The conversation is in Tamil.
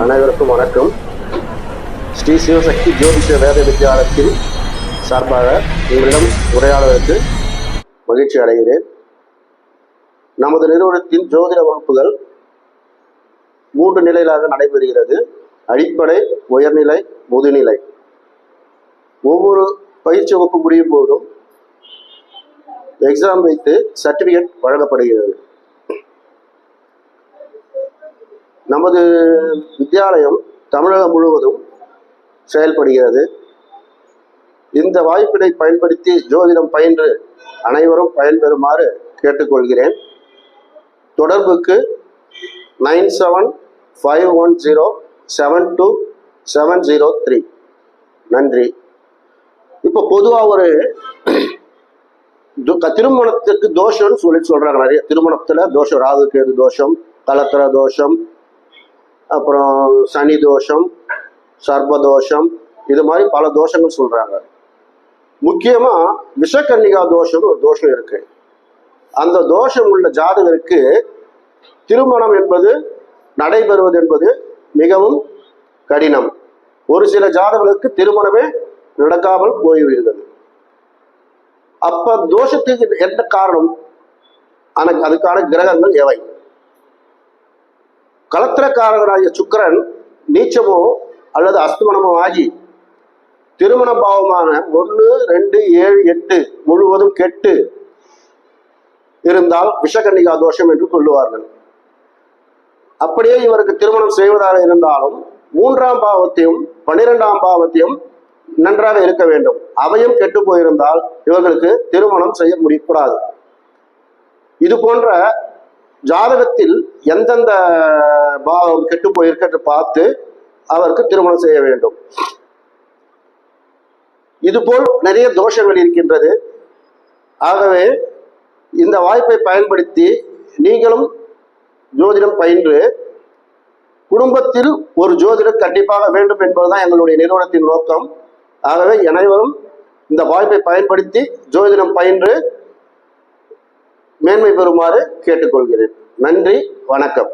அனைவருக்கும் வணக்கம். ஸ்ரீ சிவசக்தி ஜோதிஷ வேத வித்யாலயத்தின் சார்பாக உங்களிடம் உரையாடுவதற்கு மகிழ்ச்சி அடைகிறேன். நமது நிறுவனத்தின் ஜோதிட வகுப்புகள் 3 நிலையிலாக நடைபெறுகிறது. அடிப்படை, உயர்நிலை, முதுநிலை. ஒவ்வொரு பயிற்சி வகுப்பு முடியும் போதும் எக்ஸாம் வைத்து சர்டிபிகேட் வழங்கப்படுகிறது. நமது வித்தியாலயம் தமிழகம் முழுவதும் செயல்படுகிறது. இந்த வாய்ப்பினை பயன்படுத்தி ஜோதிடம் பயின்று அனைவரும் பயன்பெறுமாறு கேட்டுக்கொள்கிறேன். தொடர்புக்கு 9751072703. நன்றி. இப்போ பொதுவாக ஒரு திருமணத்துக்கு தோஷம்னு சொல்றாங்க. நிறைய திருமணத்துல தோஷம், ராகு கேது தோஷம், கலத்திர தோஷம், அப்புறம் சனி தோஷம், சர்பதோஷம், இது மாதிரி பல தோஷங்கள் சொல்றாங்க. முக்கியமா விஷக்கன்னிகா தோஷம் ஒரு தோஷம் இருக்கு. அந்த தோஷம் உள்ள ஜாதகருக்கு திருமணம் என்பது நடைபெறுவது என்பது மிகவும் கடினம். ஒரு சில ஜாதகங்களுக்கு திருமணமே நடக்காமல் போய்விடுகிறது. அப்ப தோஷத்துக்கு என்ன காரணம்? அதுக்கான கிரகங்கள் எவை? கலத்திரக்காரகராகிய சுக்கிரன் நீச்சமோ அல்லது அஸ்தமனமோ ஆகி திருமண பாவமான 1, 2, 7, 8 முழுவதும் கெட்டு இருந்தால் விஷகன்னிகா தோஷம் என்று சொல்லுவார்கள். அப்படியே இவருக்கு திருமணம் செய்வதாக இருந்தாலும் 3ஆம் பாவத்தையும் 12ஆம் பாவத்தையும் நன்றாக இருக்க வேண்டும். அவையும் கெட்டு போயிருந்தால் இவர்களுக்கு திருமணம் செய்ய முடியக்கூடாது. இது போன்ற ஜாதகத்தில் எந்தெந்த பாவம் கெட்டு போயிருக்க பார்த்து அவருக்கு திருமணம் செய்ய வேண்டும். இதுபோல் நிறைய தோஷங்கள் இருக்கின்றது. ஆகவே இந்த வாய்ப்பை பயன்படுத்தி நீங்களும் ஜோதிடம் பயின்று குடும்பத்தில் ஒரு ஜோதிடம் கண்டிப்பாக வேண்டும் என்பதுதான் எங்களுடைய நிறுவனத்தின் நோக்கம். ஆகவே அனைவரும் இந்த வாய்ப்பை பயன்படுத்தி ஜோதிடம் பயின்று மேன்மை பெறுமாறு கேட்டுக்கொள்கிறேன். நன்றி, வணக்கம்.